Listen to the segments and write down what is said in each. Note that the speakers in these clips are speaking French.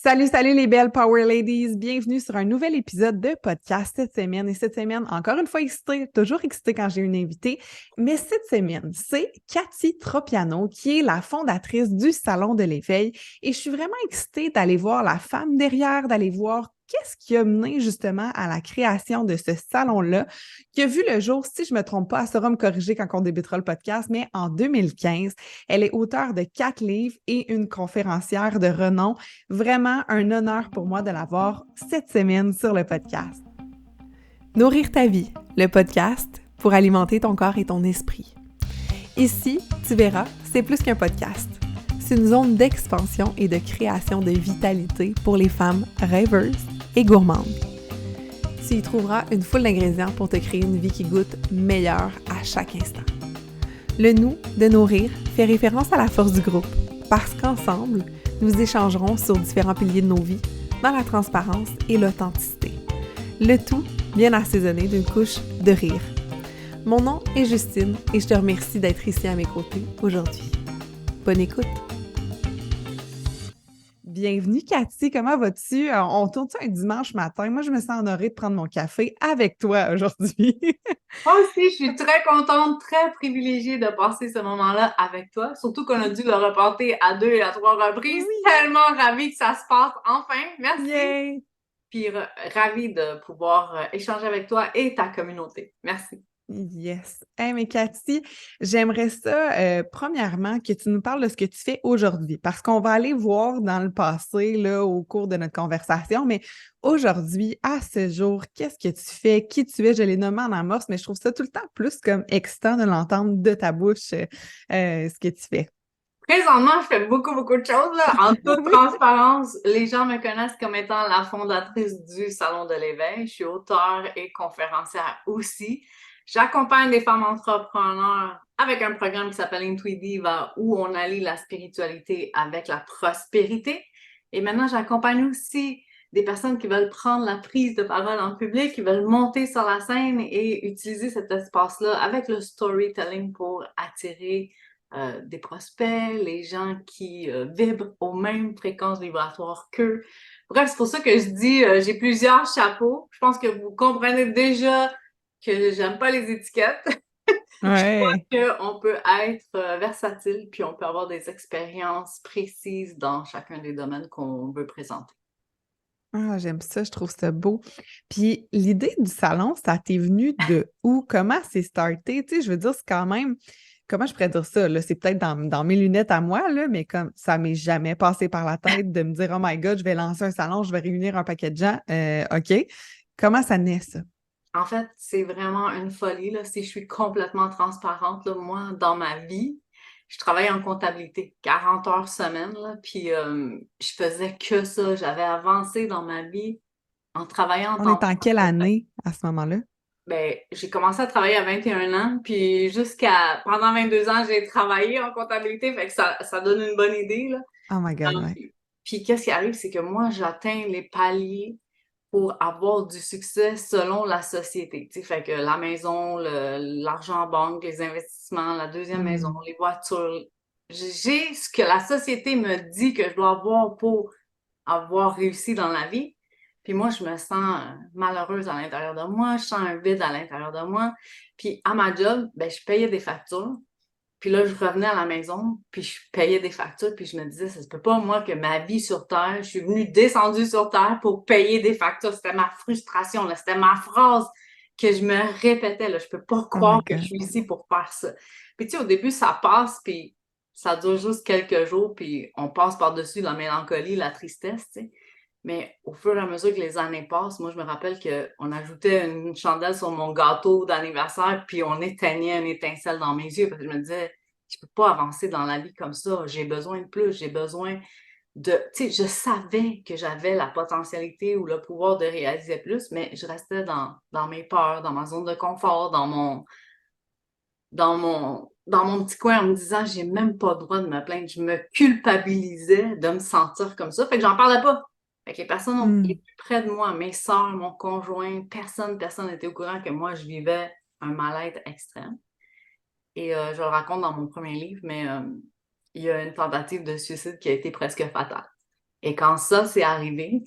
Salut, salut les belles Power Ladies! Bienvenue sur un nouvel épisode de podcast cette semaine. Et cette semaine, encore une fois excitée, toujours excitée quand j'ai une invitée, mais cette semaine, c'est Cathy Tropiano qui est la fondatrice du Salon de l'éveil. Et je suis vraiment excitée d'aller voir la femme derrière, d'aller voir qu'est-ce qui a mené justement à la création de ce salon-là, qui a vu le jour, si je ne me trompe pas, elle saura me corriger quand on débutera le podcast, mais en 2015. Elle est auteure de 4 livres et une conférencière de renom. Vraiment un honneur pour moi de l'avoir cette semaine sur le podcast. Nourrir ta vie, le podcast pour alimenter ton corps et ton esprit. Ici, tu verras, c'est plus qu'un podcast. C'est une zone d'expansion et de création de vitalité pour les femmes rêveuses et gourmandes. Tu y trouveras une foule d'ingrédients pour te créer une vie qui goûte meilleure à chaque instant. Le nous de nourrir fait référence à la force du groupe, parce qu'ensemble, nous échangerons sur différents piliers de nos vies, dans la transparence et l'authenticité. Le tout bien assaisonné d'une couche de rire. Mon nom est Justine et je te remercie d'être ici à mes côtés aujourd'hui. Bonne écoute! Bienvenue Cathy, comment vas-tu? On tourne un dimanche matin. Moi, je me sens honorée de prendre mon café avec toi aujourd'hui. Moi aussi, je suis très contente, très privilégiée de passer ce moment-là avec toi. Surtout qu'on a dû le reporter à 2 et à 3 reprises. Oui! Tellement ravie que ça se passe enfin. Merci. Yay! Puis ravie de pouvoir échanger avec toi et ta communauté. Merci. Yes. Hey, mais Cathy, j'aimerais ça, premièrement, que tu nous parles de ce que tu fais aujourd'hui, parce qu'on va aller voir dans le passé, là, au cours de notre conversation, mais aujourd'hui, à ce jour, qu'est-ce que tu fais, qui tu es? Je l'ai nommé en amorce, mais je trouve ça tout le temps plus comme excitant de l'entendre de ta bouche, ce que tu fais. Présentement, je fais beaucoup, beaucoup de choses, là. En toute Oui. transparence, les gens me connaissent comme étant la fondatrice du Salon de l'éveil. Je suis auteure et conférencière aussi. J'accompagne des femmes entrepreneurs avec un programme qui s'appelle Intuidiva où on allie la spiritualité avec la prospérité. Et maintenant, j'accompagne aussi des personnes qui veulent prendre la prise de parole en public, qui veulent monter sur la scène et utiliser cet espace-là avec le storytelling pour attirer des prospects, les gens qui vibrent aux mêmes fréquences vibratoires qu'eux. Bref, c'est pour ça que je dis j'ai plusieurs chapeaux. Je pense que vous comprenez déjà que j'aime pas les étiquettes. Je crois Ouais. qu'on peut être versatile, puis on peut avoir des expériences précises dans chacun des domaines qu'on veut présenter. Ah, j'aime ça, je trouve ça beau. Puis l'idée du salon, ça t'est venu de où? Comment c'est starté? Tu sais, je veux dire, c'est quand même, comment je pourrais dire ça, là? C'est peut-être dans mes lunettes à moi, là, mais comme ça m'est jamais passé par la tête de me dire, oh my God, je vais lancer un salon, je vais réunir un paquet de gens. OK. Comment ça naît, ça? En fait, c'est vraiment une folie, là. Si je suis complètement transparente, là, moi, dans ma vie, je travaille en comptabilité, 40 heures semaine, là, puis je faisais que ça. J'avais avancé dans ma vie en travaillant en On temps est en plein. quelle année à ce moment-là? Ben, j'ai commencé à travailler à 21 ans, puis pendant 22 ans, j'ai travaillé en comptabilité, fait que ça donne une bonne idée, là. Oh my God, Euh, ouais. Puis qu'est-ce qui arrive, c'est que moi, j'atteins les paliers pour avoir du succès selon la société. Tu sais, fait que la maison, l'argent en banque, les investissements, la deuxième maison, Hmm. les voitures. J'ai ce que la société me dit que je dois avoir pour avoir réussi dans la vie. Puis moi, je me sens malheureuse à l'intérieur de moi, je sens un vide à l'intérieur de moi. Puis à ma job, ben, je payais des factures. Puis là, je revenais à la maison, puis je payais des factures, puis je me disais, ça se peut pas, moi, que ma vie sur Terre, je suis venue descendue sur Terre pour payer des factures. C'était ma frustration, là. C'était ma phrase que je me répétais, là. Je peux pas Oh my croire que je God. suis ici pour faire ça. Puis tu sais, au début, ça passe, puis ça dure juste quelques jours, puis on passe par-dessus la mélancolie, la tristesse, tu sais. Mais au fur et à mesure que les années passent, moi, je me rappelle qu'on ajoutait une chandelle sur mon gâteau d'anniversaire, puis on éteignait une étincelle dans mes yeux, parce que je me disais, je peux pas avancer dans la vie comme ça. J'ai besoin de plus, j'ai besoin de... Tu sais, je savais que j'avais la potentialité ou le pouvoir de réaliser plus, mais je restais dans mes peurs, dans ma zone de confort, dans mon petit coin en me disant, j'ai même pas le droit de me plaindre. Je me culpabilisais de me sentir comme ça. Fait que j'en parlais pas. Fait que les personnes les Hmm. plus près de moi, mes sœurs, mon conjoint, personne n'était au courant que moi, je vivais un mal-être extrême. Et je le raconte dans mon premier livre, mais il y a une tentative de suicide qui a été presque fatale. Et quand ça s'est arrivé,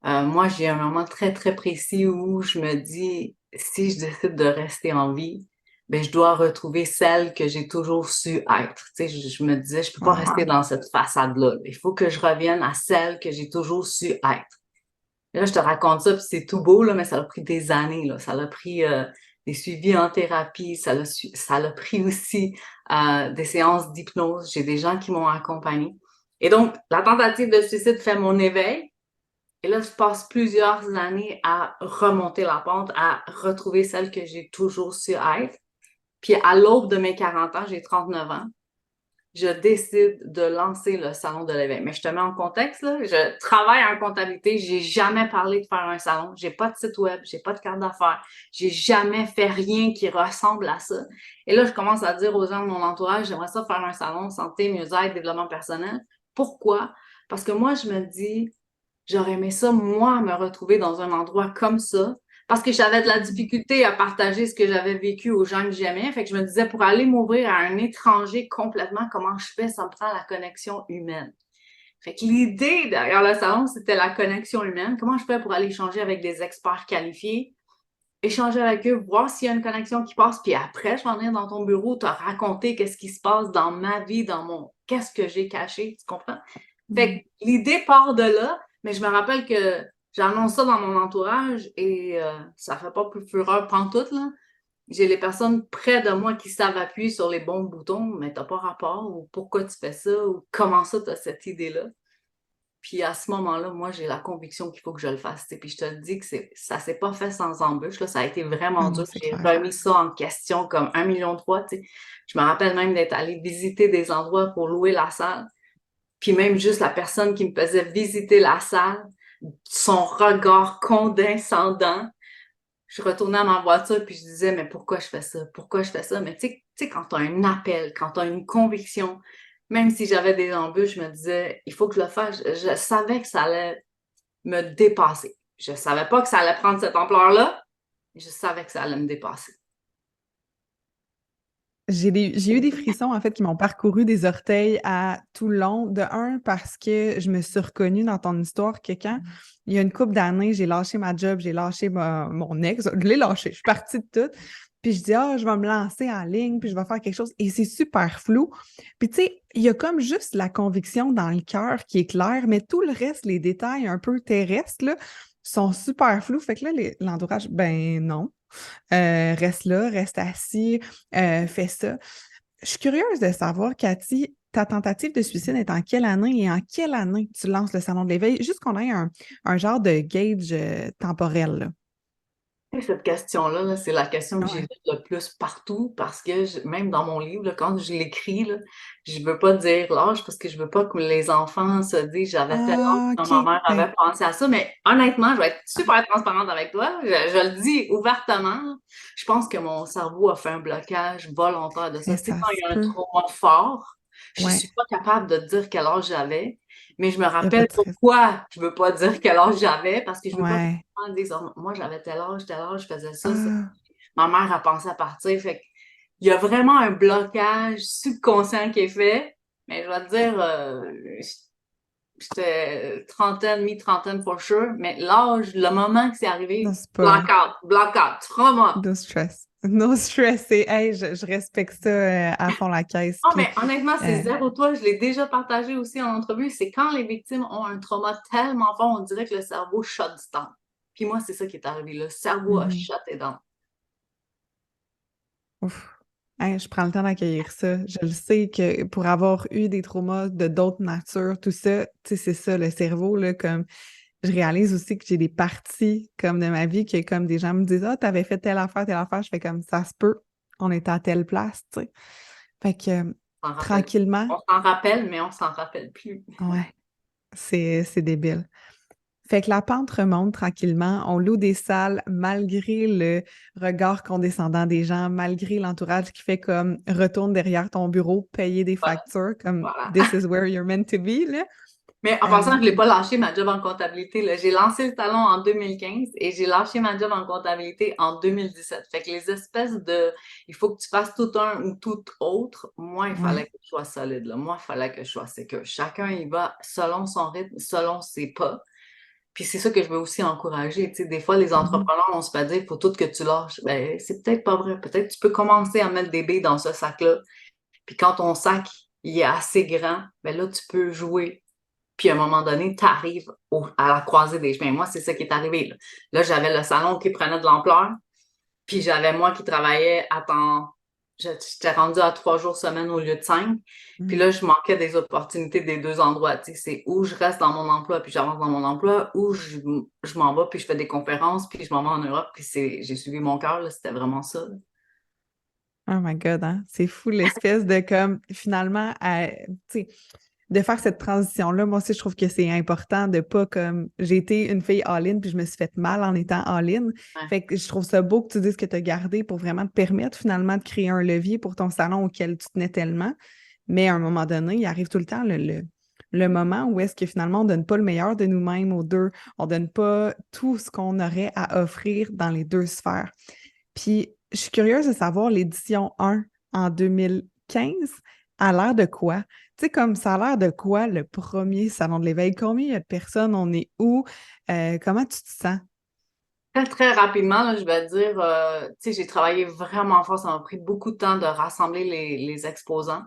moi, j'ai un moment très, très précis où je me dis, si je décide de rester en vie, ben, je dois retrouver celle que j'ai toujours su être. Tu sais, je me disais, je peux pas rester dans cette façade-là. Il faut que je revienne à celle que j'ai toujours su être. Et là, je te raconte ça, puis c'est tout beau, là, mais ça a pris des années, là. Ça a pris des suivis en thérapie, ça a pris aussi des séances d'hypnose. J'ai des gens qui m'ont accompagnée. Et donc, la tentative de suicide fait mon éveil. Et là, je passe plusieurs années à remonter la pente, à retrouver celle que j'ai toujours su être. Puis à l'aube de mes 40 ans, j'ai 39 ans, je décide de lancer le salon de l'éveil. Mais je te mets en contexte, là, je travaille en comptabilité, j'ai jamais parlé de faire un salon, j'ai pas de site web, j'ai pas de carte d'affaires, j'ai jamais fait rien qui ressemble à ça. Et là, je commence à dire aux gens de mon entourage, j'aimerais ça faire un salon santé, mieux-être, développement personnel. Pourquoi? Parce que moi, je me dis, j'aurais aimé ça, moi, me retrouver dans un endroit comme ça, parce que j'avais de la difficulté à partager ce que j'avais vécu aux gens que j'aimais. Fait que je me disais, pour aller m'ouvrir à un étranger complètement, comment je fais? Ça me prend la connexion humaine. Fait que l'idée derrière le salon, c'était la connexion humaine. Comment je fais pour aller échanger avec des experts qualifiés, échanger avec eux, voir s'il y a une connexion qui passe, puis après, je vais venir dans ton bureau, te raconter qu'est-ce qui se passe dans ma vie, qu'est-ce que j'ai caché, tu comprends? Fait que l'idée part de là, mais je me rappelle que j'annonce ça dans mon entourage et ça fait pas plus fureur pantoute, là. J'ai les personnes près de moi qui savent appuyer sur les bons boutons, mais t'as pas rapport, ou pourquoi tu fais ça, ou comment ça t'as cette idée-là. Puis à ce moment-là, moi, j'ai la conviction qu'il faut que je le fasse. Puis je te dis que ça s'est pas fait sans embûche. Là, ça a été vraiment Non, dur. c'est J'ai clair. remis ça en question comme 1,3 million. Tu sais. Je me rappelle même d'être allée visiter des endroits pour louer la salle. Puis même juste la personne qui me faisait visiter la salle, son regard condescendant. Je retournais à ma voiture puis je disais, mais pourquoi je fais ça? Pourquoi je fais ça? Mais tu sais, quand tu as un appel, quand tu as une conviction, même si j'avais des embûches, je me disais, il faut que je le fasse. Je savais que ça allait me dépasser. Je savais pas que ça allait prendre cette ampleur-là, mais je savais que ça allait me dépasser. J'ai eu des frissons, en fait, qui m'ont parcouru des orteils à tout le long. De un, parce que je me suis reconnue dans ton histoire que quand, il y a une couple d'années, j'ai lâché ma job, j'ai lâché mon ex, je l'ai lâché, je suis partie de tout. Puis je dis, je vais me lancer en ligne, puis je vais faire quelque chose. Et c'est super flou. Puis tu sais, il y a comme juste la conviction dans le cœur qui est claire, mais tout le reste, les détails un peu terrestres, là, sont super flous. Fait que là, l'entourage, ben non. Reste là, reste assis, fais ça. Je suis curieuse de savoir, Cathy, ta tentative de suicide est en quelle année et en quelle année tu lances le salon de l'éveil, juste qu'on ait un genre de gauge temporel, là. Cette question-là, là, c'est la question que j'ai Ouais. vue le plus partout parce que même dans mon livre, là, quand je l'écris, là, je veux pas dire l'âge parce que je veux pas que les enfants se disent j'avais tel âge Ah, quand OK. ma mère Ben, avait pensé à ça. Mais honnêtement, je vais être super transparente avec toi. Je le dis ouvertement. Là. Je pense que mon cerveau a fait un blocage volontaire de ça. Tu sais, ça quand se il y a un peut. trauma fort, je Ouais, suis pas capable de dire quel âge j'avais. Mais je me il n'y a pas rappelle de stress. pourquoi je veux pas dire quel âge j'avais parce que je veux pas Ouais. disent, oh, moi, j'avais tel âge, je faisais ça, ça. Ah, Ma mère a pensé à partir. Fait il y a vraiment un blocage subconscient qui est fait. Mais je vais te dire, j'étais trentaine, mi-trentaine for sure. Mais l'âge, le moment que c'est non, arrivé, c'est pas blackout, trauma. no stress. No stress. Et, hey, je respecte ça à fond la caisse. Non, Puis, mais honnêtement, c'est euh, zéro toi. Je l'ai déjà partagé aussi en entrevue. C'est quand les victimes ont un trauma tellement fort, on dirait que le cerveau shut down. Puis moi, c'est ça qui est arrivé. Le cerveau a mhm. shut down. Ouf. Hey, je prends le temps d'accueillir ça. Je le sais que pour avoir eu des traumas de d'autres natures, tout ça, tu sais, c'est ça, le cerveau, là, comme je réalise aussi que j'ai des parties comme de ma vie que comme des gens me disent ah, t'avais fait telle affaire, je fais comme ça se peut, on est à telle place, tu sais. Fait que On s'en rappelle. tranquillement, On s'en rappelle, mais on s'en rappelle plus. ouais, c'est débile. Fait que la pente remonte tranquillement. On loue des salles malgré le regard condescendant des gens, malgré l'entourage qui fait comme retourne derrière ton bureau, payer des Voilà, factures, comme voilà. this is where you're meant to be, là. Mais en passant, je ne l'ai pas lâché ma job en comptabilité, là. J'ai lancé le salon en 2015 et j'ai lâché ma job en comptabilité en 2017. Fait que les espèces de il faut que tu fasses tout un ou tout autre, moi, il fallait Ouais. que je sois solide, là. Moi, il fallait que je sois sécure. Chacun y va selon son rythme, selon ses pas. Puis c'est ça que je veux aussi encourager. Tu sais, des fois, les Mhm. entrepreneurs, on se fait dire, il faut tout que tu lâches. Ben, c'est peut-être pas vrai. Peut-être que tu peux commencer à mettre des billes dans ce sac-là. Puis quand ton sac, il est assez grand, ben là, tu peux jouer. Puis à un moment donné, tu arrives à la croisée des chemins. Moi, c'est ça qui est arrivé. Là, j'avais le salon qui prenait de l'ampleur. Puis j'avais moi qui travaillais à temps. J'étais rendue à 3 jours semaine au lieu de 5. Puis Mhm. là, je manquais des opportunités des deux endroits. Tu sais, c'est où je reste dans mon emploi, puis j'avance dans mon emploi, ou je m'en vais, puis je fais des conférences, puis je m'en vais en Europe, puis j'ai suivi mon cœur, là, c'était vraiment ça. Là. Oh my God, hein? C'est fou l'espèce de comme finalement tu sais, de faire cette transition-là. Moi aussi, je trouve que c'est important de pas comme j'ai été une fille all-in puis je me suis fait mal en étant all-in. Ouais. Fait que je trouve ça beau que tu dises que tu as gardé pour vraiment te permettre finalement de créer un levier pour ton salon auquel tu tenais tellement. Mais à un moment donné, il arrive tout le temps le moment où est-ce que finalement on donne pas le meilleur de nous-mêmes aux deux, on donne pas tout ce qu'on aurait à offrir dans les deux sphères. Puis, je suis curieuse de savoir l'édition 1 en 2015 a l'air de quoi? Tu sais, comme ça a l'air de quoi le premier salon de l'éveil? Combien il y a de personnes? On est où? Comment tu te sens? Très, très rapidement, là, je vais te dire, tu sais, j'ai travaillé vraiment fort. Ça m'a pris beaucoup de temps de rassembler les exposants.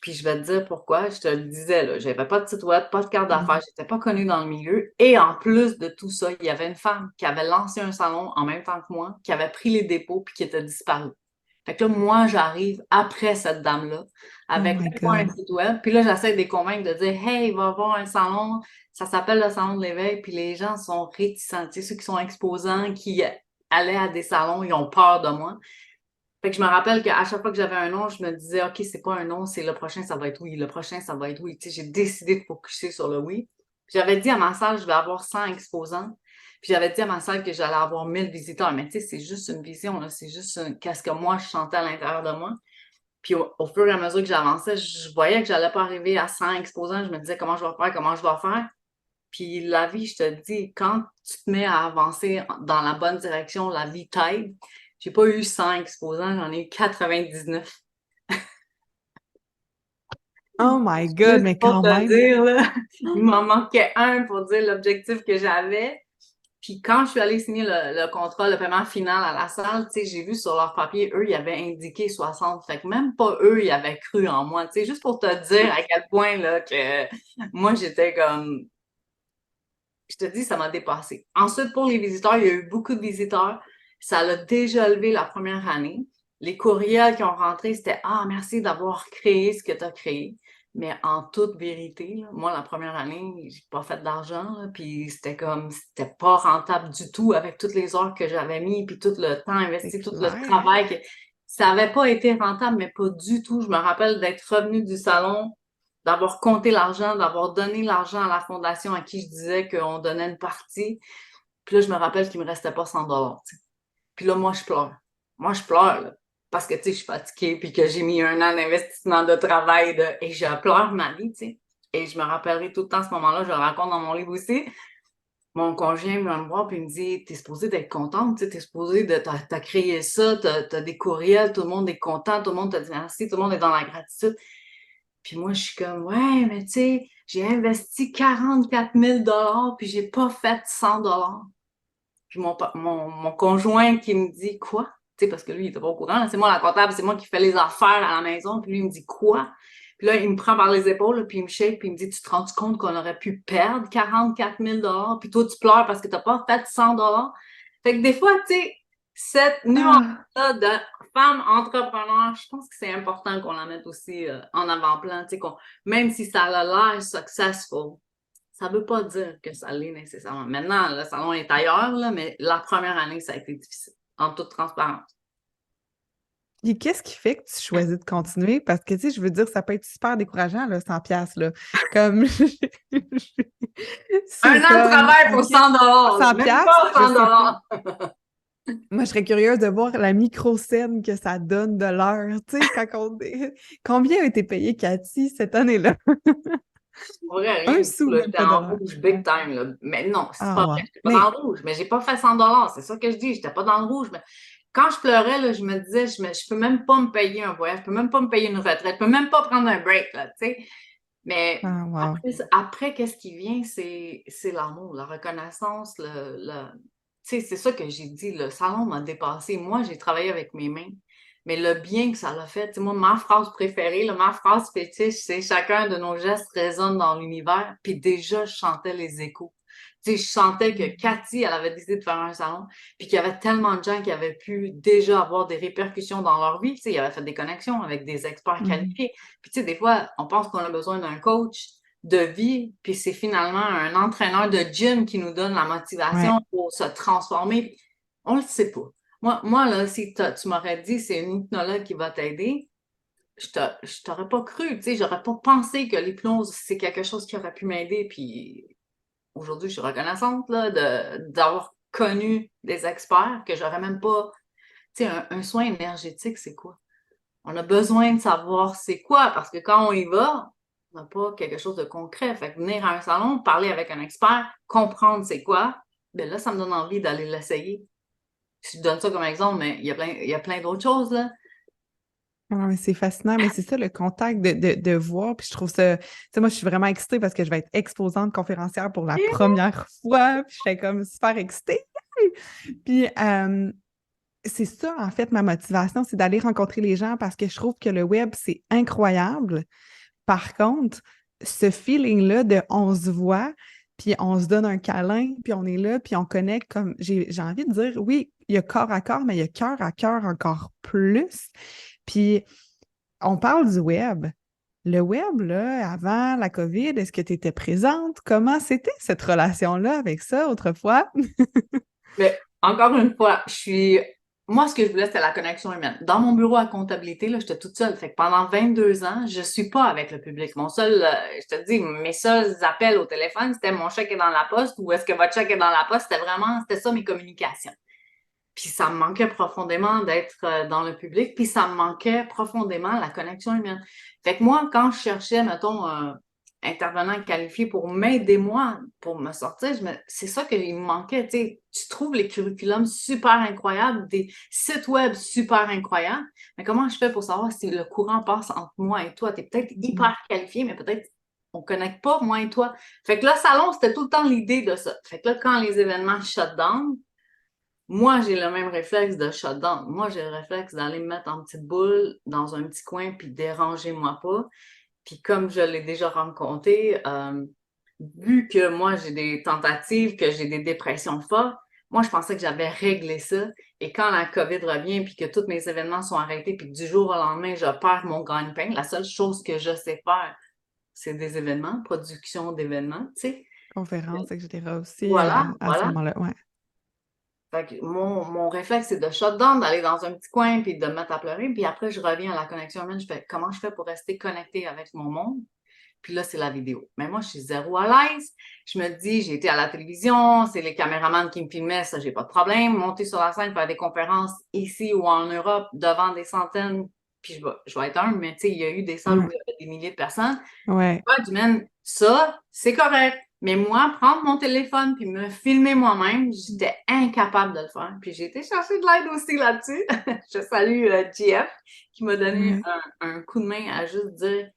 Puis je vais te dire pourquoi. Je te le disais, là, j'avais pas de site web, pas de carte d'affaires, Mhm. j'étais pas connue dans le milieu. Et en plus de tout ça, il y avait une femme qui avait lancé un salon en même temps que moi, qui avait pris les dépôts puis qui était disparue. Fait que là, moi, j'arrive après cette dame-là, Oh avec my même pas un God. site web. Puis là, j'essaie de les convaincre de dire, hey, il va y avoir un salon, ça s'appelle le salon de l'éveil. Puis les gens sont réticents. Tu sais, ceux qui sont exposants, qui allaient à des salons, ils ont peur de moi. Fait que je me rappelle qu'à chaque fois que j'avais un nom, je me disais, OK, c'est pas un nom, c'est le prochain, ça va être oui. Le prochain, ça va être oui. Tu sais, j'ai décidé de focuser sur le oui. Puis j'avais dit à ma salle, je vais avoir 100 exposants. Puis j'avais dit à ma salle que j'allais avoir 1000 visiteurs. Mais tu sais, c'est juste une vision, là. C'est juste qu'est-ce que moi, je sentais à l'intérieur de moi. Puis au fur et à mesure que j'avançais, je voyais que j'allais pas arriver à 100 exposants. Je me disais, comment je vais faire, comment je vais faire. Puis la vie, je te dis, quand tu te mets à avancer dans la bonne direction, la vie t'aide. J'ai pas eu 100 exposants, j'en ai eu 99. Oh my God, Juste mais pour quand te même. dire, là, il m'en manquait un pour dire l'objectif que j'avais. Puis quand je suis allée signer le contrat, le paiement final à la salle, tu sais, j'ai vu sur leur papier, eux, ils avaient indiqué 60. Fait que même pas eux, ils avaient cru en moi. Tu sais, juste pour te dire à quel point, là, que moi, j'étais comme, je te dis, ça m'a dépassé. Ensuite, pour les visiteurs, il y a eu beaucoup de visiteurs. Ça l'a déjà levé la première année. Les courriels qui ont rentré, c'était ah, merci d'avoir créé ce que tu as créé. Mais en toute vérité, là, moi, la première année, j'ai pas fait d'argent. Là, puis c'était comme, c'était pas rentable du tout avec toutes les heures que j'avais mis, puis tout le temps C'est investi, tout le clair. travail. Ça avait pas été rentable, mais pas du tout. Je me rappelle d'être revenue du salon d'avoir compté l'argent, d'avoir donné l'argent à la fondation à qui je disais qu'on donnait une partie. Puis là, je me rappelle qu'il me restait pas 100 $. T'sais. Puis là, moi, je pleure. Moi, je pleure, là, parce que, tu sais, je suis fatiguée, puis que j'ai mis un an d'investissement de travail, et je pleure ma vie, tu sais. Et je me rappellerai tout le temps ce moment-là, je le raconte dans mon livre aussi. Mon conjoint vient me voir, puis il me dit, t'es supposée d'être contente, tu sais, t'es supposée de, t'as créé ça, t'as des courriels, tout le monde est content, tout le monde te dit merci, tout le monde est dans la gratitude. Puis moi, je suis comme, ouais, mais tu sais, j'ai investi 44 000 $, puis j'ai pas fait 100 $. Puis mon conjoint qui me dit, quoi? Tu sais, parce que lui, il était pas au courant, là, c'est moi la comptable, c'est moi qui fais les affaires à la maison. Puis lui, il me dit, quoi? Puis là, il me prend par les épaules, là, puis il me shake, puis il me dit, tu te rends compte qu'on aurait pu perdre 44 000 $, puis toi, tu pleures parce que t'as pas fait 100 $. Fait que des fois, tu sais, cette Ah, nuance-là de femme entrepreneur, je pense que c'est important qu'on la mette aussi en avant-plan, tu sais, même si ça a l'air successful, ça veut pas dire que ça l'est nécessairement. Maintenant, le salon est ailleurs, là, mais la première année, ça a été difficile, en toute transparence. puis qu'est-ce qui fait que tu choisis de continuer? Parce que, tu sais, je veux dire, ça peut être super décourageant, là, 100 piastres, là. Comme, Un c'est an de comme, travail pour OK, 100 $, 100 même piastres, pas je 100 sais pas. dollars. Moi, je serais curieuse de voir la micro-scène que ça donne de l'heure, tu sais, quand on... Combien a été payé, Cathy, cette année-là? Pour vrai, rien Un du tout, sou, là. même J'étais pas en d'horreur. rouge big time, là. Mais non, c'est Ah, pas vrai. wow. J'étais pas dans Mais, le rouge. Mais j'ai pas fait 100 $. C'est ça que je dis. J'étais pas dans le rouge. Mais quand je pleurais, là, je me disais, je peux même pas me payer un voyage. Je peux même pas me payer une retraite. Je peux même pas prendre un break, là, tu sais. Mais ah, wow. après, qu'est-ce qui vient? C'est l'amour, la reconnaissance, tu sais, c'est ça que j'ai dit. Le salon m'a dépassé. Moi, j'ai travaillé avec mes mains. Mais le bien que ça l'a fait, tu sais, moi, ma phrase préférée, là, ma phrase fétiche, c'est chacun de nos gestes résonne dans l'univers. Puis déjà, je chantais les échos. Tu sais, je sentais que Cathy, elle avait décidé de faire un salon, puis qu'il y avait tellement de gens qui avaient pu déjà avoir des répercussions dans leur vie. Tu sais, ils avaient fait des connexions avec des experts Mhm. qualifiés. Puis tu sais, des fois, on pense qu'on a besoin d'un coach de vie, puis c'est finalement un entraîneur de gym qui nous donne la Ouais. motivation pour se transformer. On le sait pas. Moi là, si tu m'aurais dit c'est une hypnologue qui va t'aider, je t'aurais pas cru, tu sais, j'aurais pas pensé que l'hypnose, c'est quelque chose qui aurait pu m'aider, puis aujourd'hui, je suis reconnaissante là, d'avoir connu des experts que j'aurais même pas, tu sais, un soin énergétique, c'est quoi? On a besoin de savoir c'est quoi, parce que quand on y va, on n'a pas quelque chose de concret. Fait que venir à un salon, parler avec un expert, comprendre c'est quoi, ben là, ça me donne envie d'aller l'essayer. Je te donne ça comme exemple, mais il y a plein d'autres choses, là. Ah, mais c'est fascinant, mais c'est ça le contact de voir. Puis je trouve ça, tu sais, moi, je suis vraiment excitée parce que je vais être exposante conférencière pour la première fois. Puis je suis comme super excitée. Puis c'est ça, en fait, ma motivation, c'est d'aller rencontrer les gens parce que je trouve que le web, c'est incroyable. Par contre, ce feeling-là de on se voit, puis on se donne un câlin, puis on est là, puis on connecte comme, j'ai envie de dire, oui, il y a corps à corps, mais il y a cœur à cœur encore plus. Puis on parle du web. Le web, là, avant la COVID, est-ce que tu étais présente? Comment c'était cette relation-là avec ça autrefois? Mais encore une fois, moi, ce que je voulais, c'était la connexion humaine. Dans mon bureau à comptabilité, là, j'étais toute seule. Fait que pendant 22 ans, je suis pas avec le public. Je te dis, mes seuls appels au téléphone, c'était mon chèque est dans la poste ou est-ce que votre chèque est dans la poste? C'était ça mes communications. Puis ça me manquait profondément d'être dans le public, puis ça me manquait profondément la connexion humaine. Fait que moi, quand je cherchais, mettons, un intervenant qualifié pour m'aider, moi, pour me sortir, c'est ça qu'il me manquait. Tu sais, tu trouves les curriculums super incroyables, des sites web super incroyables, mais comment je fais pour savoir si le courant passe entre moi et toi? Tu es peut-être hyper qualifié, mais peut-être on ne connecte pas, moi et toi. Fait que le salon, c'était tout le temps l'idée de ça. Fait que là, quand les événements shut down, moi, j'ai le même réflexe de shutdown. Moi, j'ai le réflexe d'aller me mettre en petite boule dans un petit coin puis dérangez-moi pas. Puis comme je l'ai déjà rencontré, vu que moi, j'ai des tentatives, que j'ai des dépressions fortes, moi, je pensais que j'avais réglé ça. Et quand la COVID revient puis que tous mes événements sont arrêtés puis que du jour au lendemain, je perds mon gagne-pain, la seule chose que je sais faire, c'est des événements, production d'événements, tu sais. Conférences, etc. aussi Voilà, à ce voilà. moment-là. Ouais. Fait que mon réflexe, c'est de shut down, d'aller dans un petit coin puis de me mettre à pleurer. Puis après, je reviens à la connexion humaine. Je fais comment je fais pour rester connectée avec mon monde? Puis là, c'est la vidéo. Mais moi, je suis zéro à l'aise. Je me dis, j'ai été à la télévision, c'est les caméramans qui me filmaient, ça, j'ai pas de problème. Monter sur la scène, faire des conférences ici ou en Europe devant des centaines, puis je vais être humble, mais tu sais, il y a eu des salles où il y avait des milliers de personnes. Ouais. Ouais, du man, ça, c'est correct. Mais moi, prendre mon téléphone puis me filmer moi-même, j'étais incapable de le faire. Puis j'ai été chercher de l'aide aussi là-dessus. Je salue GF qui m'a donné Ouais. un coup de main à juste dire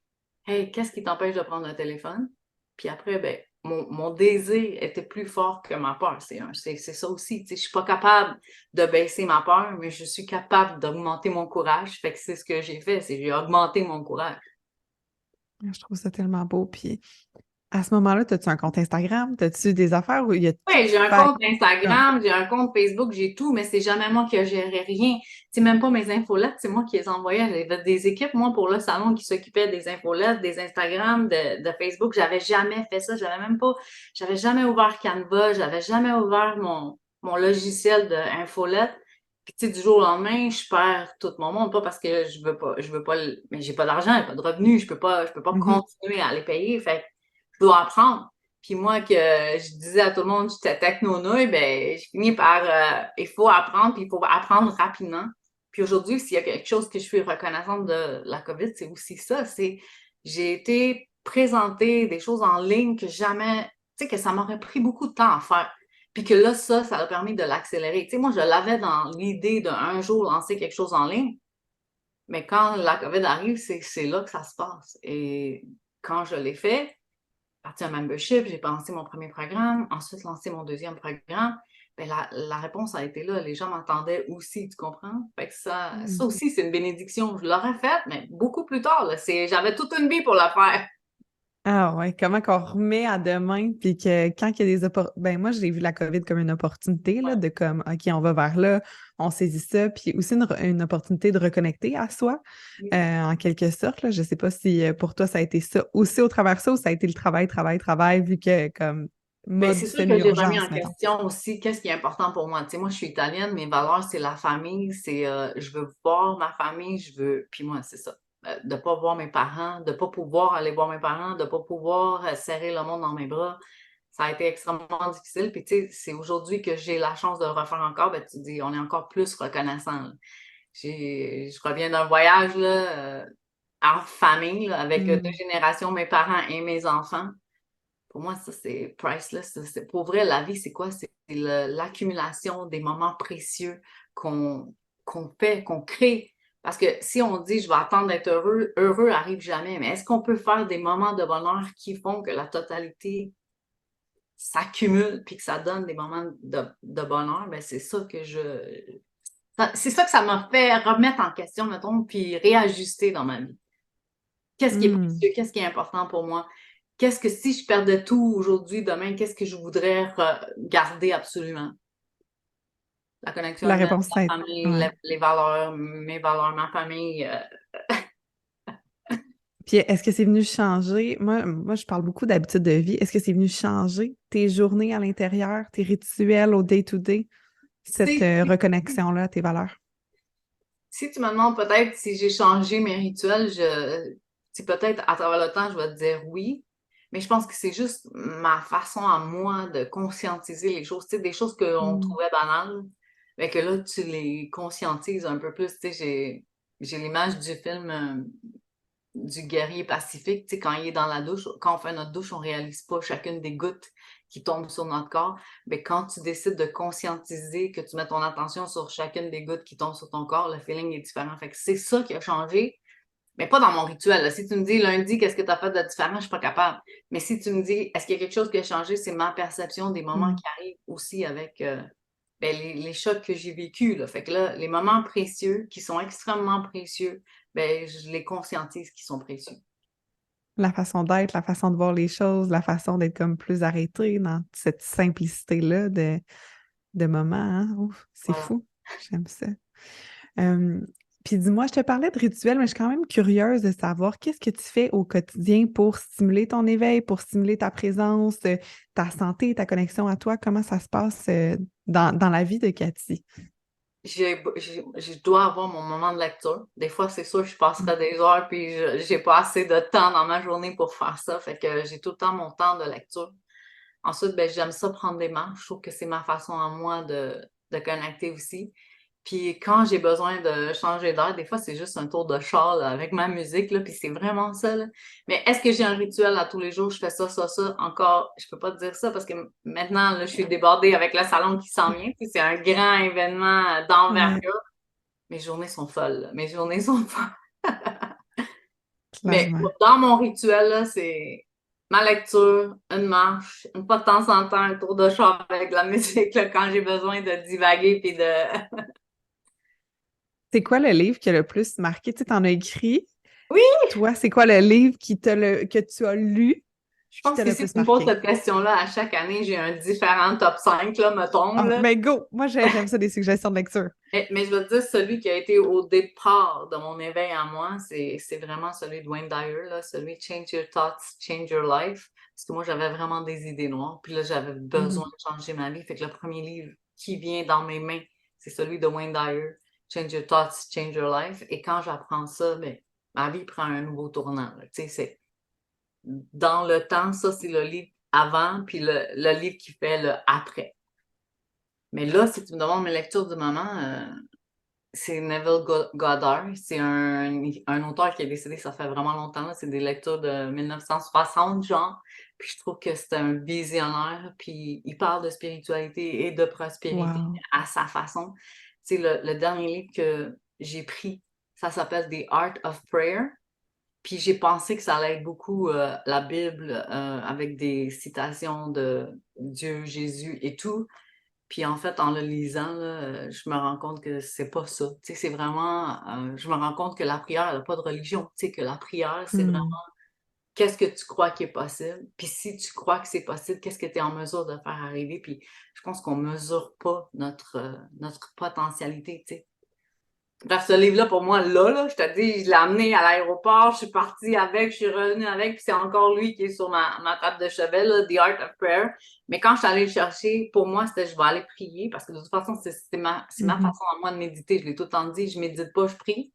hey, qu'est-ce qui t'empêche de prendre un téléphone? Puis après, ben, mon désir était plus fort que ma peur. C'est ça aussi. Tu sais, je suis pas capable de baisser ma peur, mais je suis capable d'augmenter mon courage. Fait que c'est ce que j'ai fait, c'est j'ai augmenté mon courage. Je trouve ça tellement beau. Puis à ce moment-là, as-tu un compte Instagram? As-tu des affaires où il y a tout Oui, j'ai un fait? compte Instagram, j'ai un compte Facebook, j'ai tout, mais c'est jamais moi qui gérais rien. C'est même pas mes infolettes, c'est moi qui les envoyais. J'avais des équipes, moi, pour le salon qui s'occupaient des infolettes, des Instagram, de Facebook. J'avais jamais fait ça. J'avais jamais ouvert Canva, j'avais jamais ouvert mon logiciel d'infolette. Puis, tu sais, du jour au lendemain, je perds tout mon monde. Pas parce que je veux pas, mais j'ai pas d'argent, j'ai pas de revenus, je peux pas Mhm. continuer à les payer. Fait que je dois apprendre. Puis moi, que je disais à tout le monde que j'étais techno-nouille, ben, je finis par, il faut apprendre, puis il faut apprendre rapidement. Puis aujourd'hui, s'il y a quelque chose que je suis reconnaissante de la COVID, c'est aussi ça, j'ai été présenter des choses en ligne que jamais, tu sais, que ça m'aurait pris beaucoup de temps à faire. Puis que là, ça a permis de l'accélérer. Tu sais, moi, je l'avais dans l'idée d'un jour lancer quelque chose en ligne, mais quand la COVID arrive, c'est là que ça se passe. Et quand je l'ai fait, parti un membership, j'ai lancé mon premier programme, ensuite lancé mon deuxième programme. Ben la réponse a été là. Les gens m'attendaient aussi, tu comprends? Fait que ça aussi, c'est une bénédiction. Je l'aurais faite, mais beaucoup plus tard. Là. J'avais toute une vie pour la faire. Ah ouais, comment qu'on remet à demain, puis que quand il y a des opportunités, ben moi j'ai vu la COVID comme une opportunité, là, Ouais. de comme, OK, on va vers là, on saisit ça, puis aussi une opportunité de reconnecter à soi, en quelque sorte, là. Je sais pas si pour toi ça a été ça aussi au travers de ça, ou ça a été le travail, travail, travail, vu que comme Ben, mode c'est sûr que j'ai remis en semi-urgence, mettons. question aussi qu'est-ce qui est important pour moi. Tu sais, moi, je suis italienne, mes valeurs, c'est la famille, je veux voir ma famille, puis moi, c'est ça. De pas voir mes parents, de pas pouvoir aller voir mes parents, de pas pouvoir serrer le monde dans mes bras. Ça a été extrêmement difficile. Puis, tu sais, c'est aujourd'hui que j'ai la chance de le refaire encore, ben, tu dis, on est encore plus reconnaissant. Là. Je reviens d'un voyage, là, en famille, là, avec deux Hmm. générations, mes parents et mes enfants. Pour moi, ça, c'est priceless. Pour vrai, la vie, c'est quoi? C'est l'accumulation des moments précieux qu'on fait, qu'on crée. Parce que si on dit je vais attendre d'être heureux, heureux arrive jamais. Mais est-ce qu'on peut faire des moments de bonheur qui font que la totalité s'accumule puis que ça donne des moments de bonheur? Ben, c'est ça que c'est ça que ça m'a fait remettre en question, mettons, puis réajuster dans ma vie. Qu'est-ce qui est Hmm. précieux? Qu'est-ce qui est important pour moi? Qu'est-ce que si je perdais tout aujourd'hui, demain, qu'est-ce que je voudrais garder absolument? La connexion La humaine, réponse, la c'est famille, ouais. les valeurs, mes valeurs, ma famille. Puis est-ce que c'est venu changer? Moi, je parle beaucoup d'habitudes de vie. Est-ce que c'est venu changer tes journées à l'intérieur, tes rituels au day-to-day, cette Si, reconnexion-là à tes valeurs? si tu me demandes peut-être si j'ai changé mes rituels, si peut-être à travers le temps, je vais te dire oui. Mais je pense que c'est juste ma façon à moi de conscientiser les choses. Tu sais, des choses qu'on Mm. trouvait banales, mais que là, tu les conscientises un peu plus. Tu sais, j'ai l'image du film du guerrier pacifique, tu sais, quand il est dans la douche, quand on fait notre douche, on réalise pas chacune des gouttes qui tombent sur notre corps. Mais quand tu décides de conscientiser, que tu mets ton attention sur chacune des gouttes qui tombent sur ton corps, le feeling est différent. Fait que c'est ça qui a changé, mais pas dans mon rituel. Là. Si tu me dis lundi, qu'est-ce que tu as fait de différent, je suis pas capable. Mais si tu me dis, est-ce qu'il y a quelque chose qui a changé, c'est ma perception des moments Mm. qui arrivent aussi avec ben, les chocs que j'ai vécus. Là. Fait que là, les moments précieux, qui sont extrêmement précieux, ben, je les conscientise qui sont précieux. La façon d'être, la façon de voir les choses, la façon d'être comme plus arrêté dans cette simplicité-là de moment, hein? Ouf, c'est Voilà. fou. J'aime ça. Euh, Puis dis-moi, je te parlais de rituels, mais je suis quand même curieuse de savoir qu'est-ce que tu fais au quotidien pour stimuler ton éveil, pour stimuler ta présence, ta santé, ta connexion à toi. Comment ça se passe dans la vie de Cathy? Je dois avoir mon moment de lecture. Des fois, c'est sûr, je Mm. passerai des heures, puis j'ai pas assez de temps dans ma journée pour faire ça. Fait que j'ai tout le temps mon temps de lecture. Ensuite, ben, j'aime ça prendre des marches. Je trouve que c'est ma façon à moi de connecter aussi. Puis quand j'ai besoin de changer d'air, des fois, c'est juste un tour de char là, avec ma musique, là, puis c'est vraiment ça. Là. Mais est-ce que j'ai un rituel à tous les jours? Je fais ça, ça, ça. Encore, je peux pas te dire ça parce que maintenant, là, je suis débordée avec le salon qui s'en vient. Puis c'est un grand événement Ouais, d'envergure. Mes journées sont folles. Là. Mes journées sont folles. Mais clairement. dans mon rituel, là, c'est ma lecture, une marche, une fois de temps en temps, un tour de char avec de la musique là, quand j'ai besoin de divaguer puis de. C'est quoi le livre qui a le plus marqué? Tu sais, t'en as écrit. Oui! Toi, c'est quoi le livre que tu as lu Je qui pense t'a que le si plus tu me poses marqué? cette question-là, à chaque année, j'ai un différent top 5, là, mettons, Ah, là. ben go! Moi, j'aime ça, des suggestions de lecture. Mais je veux te dire, celui qui a été au départ de mon éveil à moi, c'est vraiment celui de Wayne Dyer, là, celui Change Your Thoughts, Change Your Life. Parce que moi, j'avais vraiment des idées noires. Puis là, j'avais besoin Mhm. de changer ma vie. Fait que le premier livre qui vient dans mes mains, c'est celui de Wayne Dyer, Change Your Thoughts, Change Your Life. Et quand j'apprends ça, ben, ma vie prend un nouveau tournant. Tu sais, c'est dans le temps, ça, c'est le livre avant, puis le livre qui fait le après. Mais là, si tu me demandes mes lectures du moment, c'est Neville Goddard. C'est un auteur qui est décédé, ça fait vraiment longtemps. Là. C'est des lectures de 1960, genre. Puis je trouve que c'est un visionnaire. Puis il parle de spiritualité et de prospérité Wow. à sa façon. Tu sais, le dernier livre que j'ai pris, ça s'appelle The Art of Prayer. Puis j'ai pensé que ça allait être beaucoup la Bible avec des citations de Dieu, Jésus et tout. Puis en fait, en le lisant, là, je me rends compte que c'est pas ça. Tu sais, c'est vraiment, je me rends compte que la prière, elle n'a pas de religion. Tu sais, que la prière, c'est vraiment Hmm. qu'est-ce que tu crois qui est possible. Puis si tu crois que c'est possible, qu'est-ce que tu es en mesure de faire arriver. Puis je pense qu'on mesure pas notre potentialité, tu sais. Bref, ce livre-là, pour moi, là, je te dis, je l'ai amené à l'aéroport, je suis partie avec, je suis revenue avec, puis c'est encore lui qui est sur ma table de chevet, là, The Art of Prayer. Mais quand je suis allée le chercher, pour moi, c'était je vais aller prier, parce que de toute façon, c'est ma Mhm. façon à moi de méditer. Je l'ai tout le temps dit, je médite pas, je prie.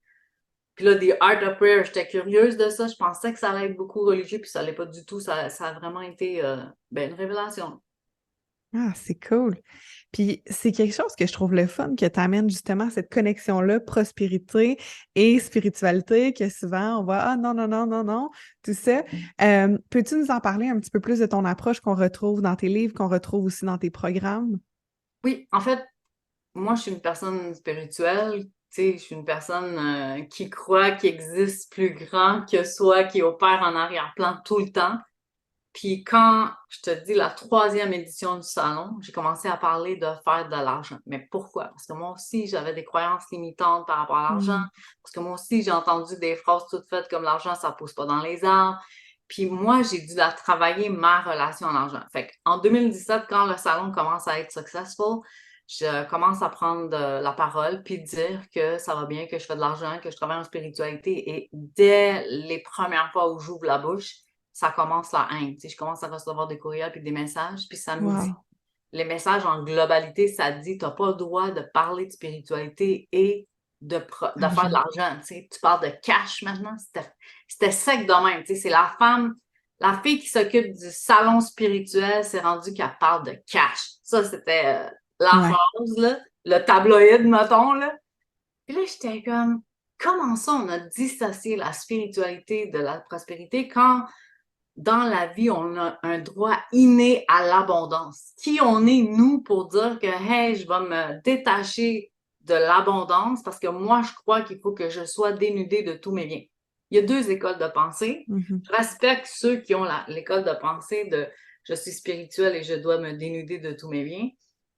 Puis là, The Art of Prayer, j'étais curieuse de ça, je pensais que ça allait être beaucoup religieux, puis ça l'est pas du tout. Ça a vraiment été une révélation. Ah, c'est cool. Puis c'est quelque chose que je trouve le fun, que tu amènes justement cette connexion-là, prospérité et spiritualité, que souvent on voit, ah non, non, non, non, non, tout ça. Peux-tu nous en parler un petit peu plus de ton approche qu'on retrouve dans tes livres, qu'on retrouve aussi dans tes programmes? Oui, en fait, moi, je suis une personne spirituelle, tu sais, je suis une personne qui croit qu'il existe plus grand que soi, qui opère en arrière-plan tout le temps. Puis quand, je te dis, la troisième édition du salon, j'ai commencé à parler de faire de l'argent. Mais pourquoi? Parce que moi aussi, j'avais des croyances limitantes par rapport à l'argent. Hmm. Parce que moi aussi, j'ai entendu des phrases toutes faites comme l'argent, ça pousse pas dans les arbres. Puis moi, j'ai dû la travailler ma relation à l'argent. Fait qu'en 2017, quand le salon commence à être successful, je commence à prendre la parole puis dire que ça va bien, que je fais de l'argent, que je travaille en spiritualité. Et dès les premières fois où j'ouvre la bouche, ça commence la haine. Tu sais, je commence à recevoir des courriels puis des messages, puis ça me dit, Wow. les messages en globalité, ça dit, tu n'as pas le droit de parler de spiritualité et de faire de Argent. l'argent. Tu sais, tu parles de cash maintenant. C'était sec de même. Tu sais, c'est la femme, la fille qui s'occupe du salon spirituel, c'est rendu qu'elle parle de cash. Ça, c'était la Ouais. phrase, là, le tabloïd, mettons, là. Puis là, j'étais comme, comment ça, on a dissocié la spiritualité de la prospérité quand dans la vie, on a un droit inné à l'abondance. Qui on est, nous, pour dire que, hey, je vais me détacher de l'abondance parce que moi, je crois qu'il faut que je sois dénudée de tous mes biens. Il y a deux écoles de pensée. Mhm. Je respecte ceux qui ont l'école de pensée de je suis spirituel et je dois me dénuder de tous mes biens.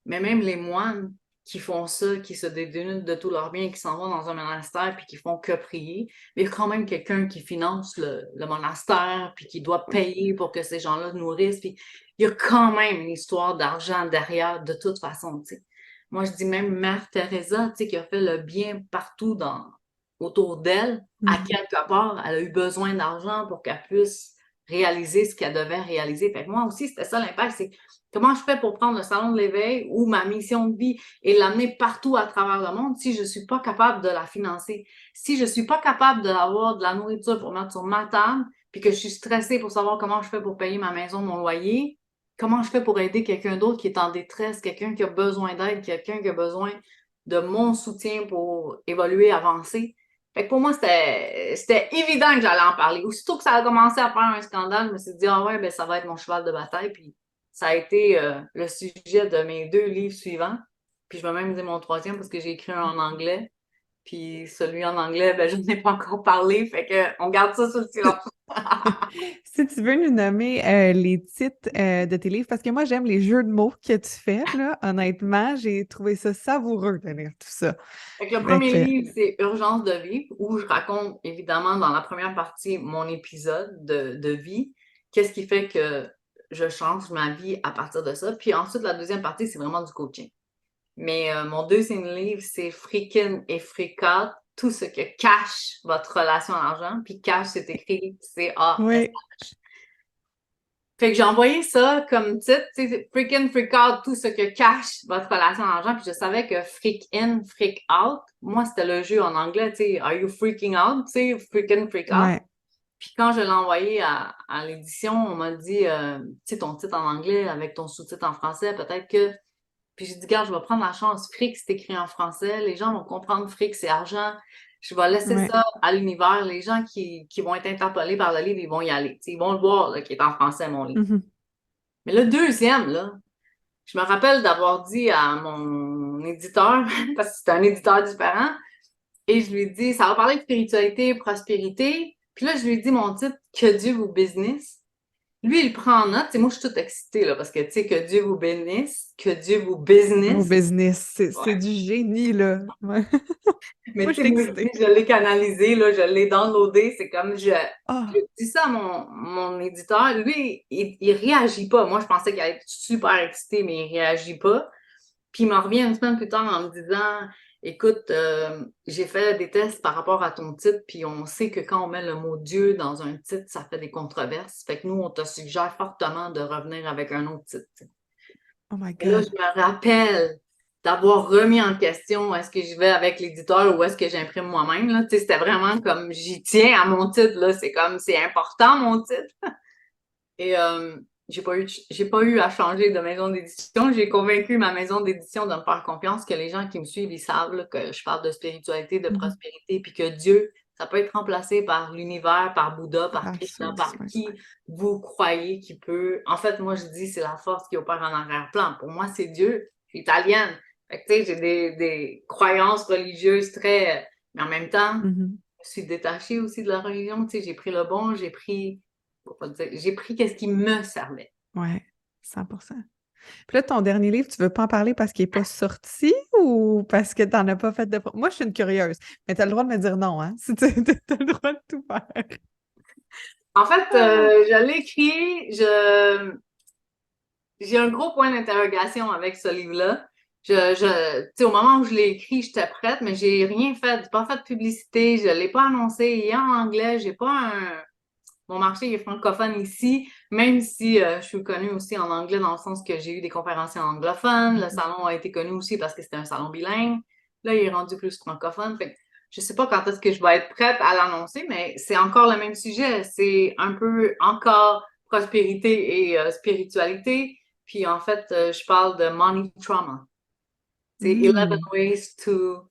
Mais même les moines qui font ça, qui se dénudent de tous leurs biens, qui s'en vont dans un monastère puis qui font que prier, mais il y a quand même quelqu'un qui finance le monastère, puis qui doit payer pour que ces gens-là nourrissent. Puis il y a quand même une histoire d'argent derrière, de toute façon, tu sais. Moi, je dis même Mère Teresa, tu sais, qui a fait le bien partout autour d'elle, à Mhm. quelque part, elle a eu besoin d'argent pour qu'elle puisse réaliser ce qu'elle devait réaliser. Fait que moi aussi, c'était ça l'impact, c'est comment je fais pour prendre le salon de l'éveil ou ma mission de vie et l'amener partout à travers le monde si je ne suis pas capable de la financer. Si je ne suis pas capable d'avoir de la nourriture pour mettre sur ma table, puis que je suis stressée pour savoir comment je fais pour payer ma maison, mon loyer, comment je fais pour aider quelqu'un d'autre qui est en détresse, quelqu'un qui a besoin d'aide, quelqu'un qui a besoin de mon soutien pour évoluer, avancer. Fait que pour moi, c'était évident que j'allais en parler. Aussitôt que ça a commencé à faire un scandale, je me suis dit, ah ouais, ben ça va être mon cheval de bataille. Puis ça a été le sujet de mes deux livres suivants. Puis je vais même dire mon troisième parce que j'ai écrit un en anglais. Puis celui en anglais, ben, je n'ai pas encore parlé, fait que on garde ça sous le silence. Si tu veux nous nommer les titres de tes livres, parce que moi, j'aime les jeux de mots que tu fais, là. Honnêtement, j'ai trouvé ça savoureux de lire tout ça. Fait que le Fait premier que, livre, c'est Urgence de vivre, où je raconte évidemment dans la première partie mon épisode de vie, qu'est-ce qui fait que je change ma vie à partir de ça. Puis ensuite, la deuxième partie, c'est vraiment du coaching. Mais mon deuxième livre, c'est Freak In et Freak Out, tout ce que cache votre relation à l'argent. Puis cash, c'est écrit C-A-S. oui. Fait que j'ai envoyé ça comme titre, tu sais, Freak In, Freak Out, tout ce que cache votre relation à l'argent. Puis je savais que Freak In, Freak Out, moi, c'était le jeu en anglais, tu sais, Are you freaking out? Tu sais, Freak In, Freak Out. Ouais. Puis quand je l'ai envoyé à l'édition, on m'a dit, tu sais, ton titre en anglais avec ton sous-titre en français, peut-être que Puis j'ai dit, regarde, je vais prendre la chance. Fric, c'est écrit en français. Les gens vont comprendre fric, c'est argent. Je vais laisser Ouais. ça à l'univers. Les gens qui vont être interpellés par le livre, ils vont y aller. T'sais, ils vont le voir, là, qui est en français, mon livre. Mhm. Mais le deuxième, là, je me rappelle d'avoir dit à mon éditeur, parce que c'est un éditeur différent, et je lui ai dit, ça va parler de spiritualité, prospérité. Puis là, je lui ai dit mon titre, Que Dieu vous business. Lui, il prend en note. T'sais, moi, je suis toute excitée, là, parce que, tu sais, que Dieu vous bénisse, que Dieu vous Au business. business, c'est Ouais. du génie, là. Ouais. Mais Moi, tu je sais, suis moi, je dis, excitée. je l'ai canalisé, là, je l'ai downloadé. C'est comme, je Ah, dis ça à mon éditeur. Lui, il réagit pas. Moi, je pensais qu'il allait être super excité, mais il réagit pas. Puis il m'en revient une semaine plus tard en me disant, écoute, j'ai fait des tests par rapport à ton titre, puis on sait que quand on met le mot Dieu dans un titre, ça fait des controverses. Fait que nous, on te suggère fortement de revenir avec un autre titre. oh my Et là, je God. me rappelle d'avoir remis en question est-ce que je vais avec l'éditeur ou est-ce que j'imprime moi-même. Là. Tu sais, c'était vraiment comme j'y tiens à mon titre, là. C'est comme c'est important mon titre. Et j'ai pas eu à changer de maison d'édition. J'ai convaincu ma maison d'édition de me faire confiance, que les gens qui me suivent, ils savent là, que je parle de spiritualité, de Mhm. prospérité, puis que Dieu, ça peut être remplacé par l'univers, par Bouddha, par La Krishna, source, par ouais. qui vous croyez qui peut. En fait, moi, je dis c'est la force qui opère en arrière-plan. Pour moi, c'est Dieu. Je suis italienne. Fait que, tu sais, j'ai des croyances religieuses très. Mais en même temps, Mhm. je suis détachée aussi de la religion. Tu sais, j'ai pris le bon, j'ai pris qu'est-ce qui me servait. Ouais, 100%. Puis là, ton dernier livre, tu veux pas en parler parce qu'il est pas sorti ou parce que t'en as pas fait de... Moi, je suis une curieuse, mais t'as le droit de me dire non, hein? Si t'as le droit de tout faire. En fait, Ah. je l'ai écrit, j'ai un gros point d'interrogation avec ce livre-là. Tu sais, au moment où je l'ai écrit, j'étais prête, mais j'ai rien fait, j'ai pas fait de publicité, je l'ai pas annoncé. Il est en anglais, j'ai pas mon marché est francophone ici, même si je suis connue aussi en anglais dans le sens que j'ai eu des conférenciers anglophones. Le Mhm. salon a été connu aussi parce que c'était un salon bilingue. Là, il est rendu plus francophone. Fait que je sais pas quand est-ce que je vais être prête à l'annoncer, mais c'est encore le même sujet. C'est un peu encore prospérité et spiritualité. Puis en fait, je parle de money trauma. C'est 11 Hmm. ways to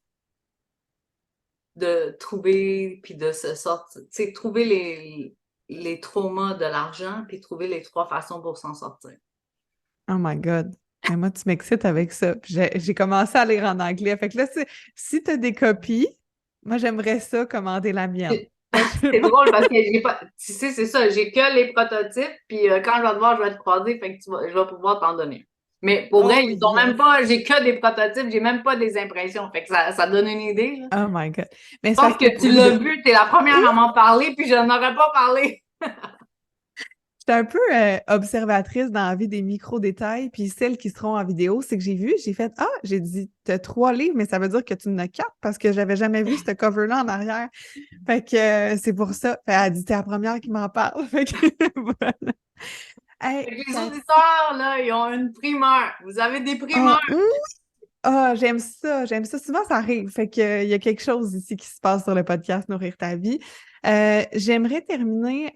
de trouver puis de se sortir, tu sais, trouver les traumas de l'argent puis trouver les 3 façons pour s'en sortir. Oh my God. Et moi, tu m'excites avec ça. Puis j'ai commencé à lire en anglais. Fait que là, si tu as des copies, moi, j'aimerais ça commander la mienne. Fait que c'est C'est bon. drôle parce que j'ai pas, tu sais, c'est ça, j'ai que les prototypes puis quand je vais te voir, je vais te croiser, fait que je vais pouvoir t'en donner. Mais pour vrai, Oh ils sont même yes. pas, j'ai que des prototypes, j'ai même pas des impressions, fait que ça donne une idée, là. Oh my God. Mais c'est parce Sauf que que tu l'as vu, t'es la première à m'en parler puis je n'aurais pas parlé. j'étais un peu observatrice dans la vie des micro-détails, puis celles qui seront en vidéo, c'est que j'ai vu, j'ai fait ah, j'ai dit, t'as 3 livres, mais ça veut dire que tu en as 4 parce que j'avais jamais vu ce cover-là en arrière. Fait que c'est pour ça. Fait, elle dit, t'es la première qui m'en parle. Fait que voilà. Hey, Fait que les Cathy. auditeurs, là, ils ont une primeur. Vous avez des primeurs. Ah, ah, j'aime ça, j'aime ça. Souvent, ça arrive. Fait que, il y a quelque chose ici qui se passe sur le podcast Nourrir ta vie. J'aimerais terminer,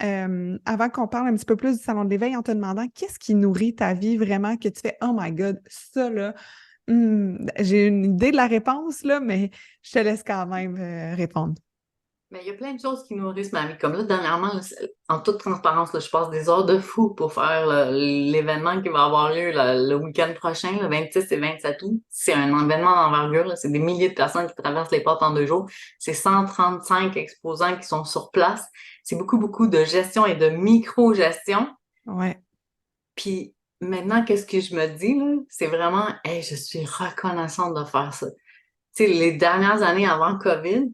avant qu'on parle un petit peu plus du Salon de l'éveil, en te demandant qu'est-ce qui nourrit ta vie vraiment, que tu fais, oh my God, ça là, j'ai une idée de la réponse, là, mais je te laisse quand même répondre. Mais il y a plein de choses qui nourrissent ma vie. Comme là, dernièrement, là, en toute transparence, là, je passe des heures de fou pour faire l'événement qui va avoir lieu le week-end prochain, le 26 et 27 août. C'est un événement d'envergure, là. C'est des milliers de personnes qui traversent les portes en 2 jours. C'est 135 exposants qui sont sur place. C'est beaucoup, beaucoup de gestion et de micro-gestion. Ouais. Puis maintenant, qu'est-ce que je me dis, là? C'est vraiment, hey, je suis reconnaissante de faire ça. Tu sais, les dernières années avant COVID,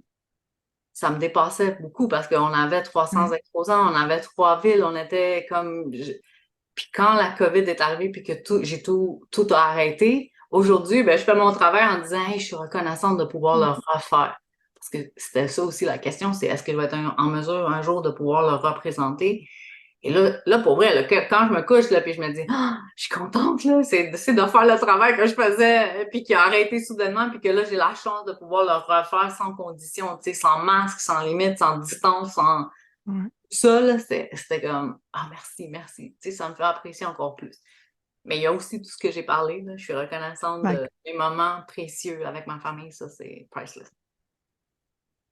ça me dépassait beaucoup parce qu'on avait 300 Ouais. exposants, on avait 3 villes, on était comme... Puis quand la COVID est arrivée puis que j'ai tout a arrêté, aujourd'hui, ben, je fais mon travail en disant hey, je suis reconnaissante de pouvoir le refaire. Parce que c'était ça aussi la question, c'est est-ce que je vais être en mesure un jour de pouvoir le représenter? Et là pour vrai, là, quand je me couche, là, puis je me dis, ah, je suis contente, là, c'est de faire le travail que je faisais, puis qui a arrêté soudainement, puis que là, j'ai la chance de pouvoir le refaire sans condition, tu sais, sans masque, sans limite, sans distance, sans Ouais. ça, là, c'était comme, ah, merci, merci. Tu sais, ça me fait apprécier encore plus. Mais il y a aussi tout ce que j'ai parlé, là. Je suis reconnaissante D'accord. de mes moments précieux avec ma famille. Ça, c'est priceless.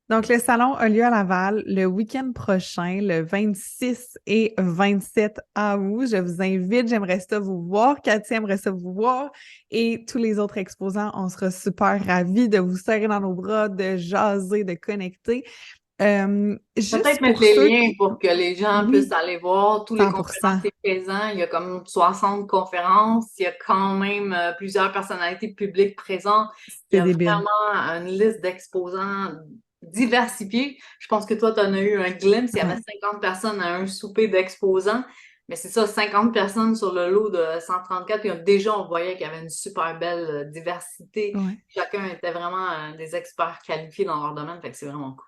Donc, le salon a lieu à Laval le week-end prochain, le 26 et 27 août. Je vous invite, j'aimerais ça vous voir. Cathy aimerait ça vous voir. Et tous les autres exposants, on sera super ravis de vous serrer dans nos bras, de jaser, de connecter. Juste Peut-être mettre pour les ceux liens qui... pour que les gens puissent Oui, aller voir tous les 100%. conférenciers présents. Il y a comme 60 conférences. Il y a quand même plusieurs personnalités publiques présentes. Il y C'est a débile. vraiment une liste d'exposants diversifiés. Je pense que toi, tu en as eu un glimpse. Il y avait Ouais, 50 personnes à un souper d'exposants. Mais c'est ça, 50 personnes sur le lot de 134. Puis déjà, on voyait qu'il y avait une super belle diversité. ouais. Chacun était vraiment des experts qualifiés dans leur domaine. Fait que c'est vraiment cool.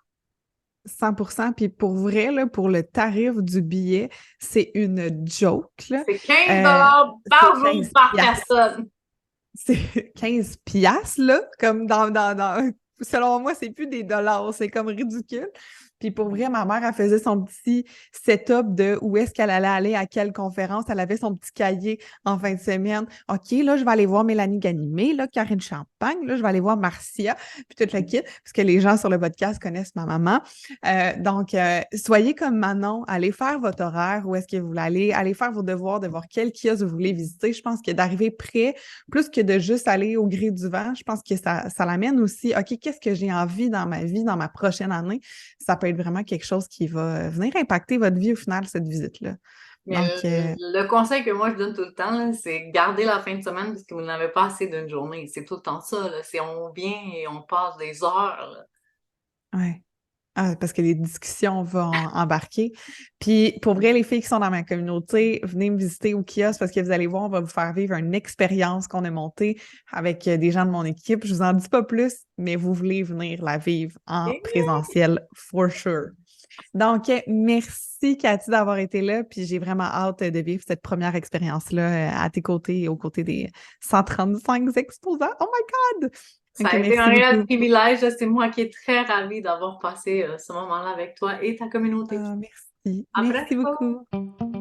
100%. Puis pour vrai, là, pour le tarif du billet, c'est une joke, là. C'est 15 Euh, par c'est jour 15 par piastres. personne. C'est 15 piastres, là, comme selon moi, c'est plus des dollars, c'est comme ridicule. Puis pour vrai, ma mère, elle faisait son petit setup de où est-ce qu'elle allait aller, à quelle conférence. Elle avait son petit cahier en fin de semaine. OK, là, je vais aller voir Mélanie Ganimé, là, Karine Champagne, là, je vais aller voir Marcia, puis toute la kit, parce que les gens sur le podcast connaissent ma maman. Donc, soyez comme Manon, allez faire votre horaire, où est-ce que vous voulez aller, allez faire vos devoirs, de voir quel kiosque vous voulez visiter. Je pense que d'arriver près, plus que de juste aller au gré du vent, je pense que ça l'amène aussi, OK, qu'est-ce que j'ai envie dans ma vie, dans ma prochaine année? Ça peut être vraiment quelque chose qui va venir impacter votre vie au final, cette visite-là. Mais Donc, le conseil que moi je donne tout le temps, là, c'est garder la fin de semaine parce que vous n'avez pas assez d'une journée. C'est tout le temps ça. Là. C'est on vient et on passe des heures. Là. ouais. Ah, parce que les discussions vont embarquer. Puis, pour vrai, les filles qui sont dans ma communauté, venez me visiter au kiosque parce que vous allez voir, on va vous faire vivre une expérience qu'on a montée avec des gens de mon équipe. Je vous en dis pas plus, mais vous voulez venir la vivre en présentiel, for sure. Donc, merci Cathy d'avoir été là, puis j'ai vraiment hâte de vivre cette première expérience-là à tes côtés et aux côtés des 135 exposants. Oh my God! Ça Donc, a été un merci réel beaucoup. privilège. C'est moi qui est très ravie d'avoir passé ce moment-là avec toi et ta communauté. Ah, merci. À Merci bientôt! beaucoup.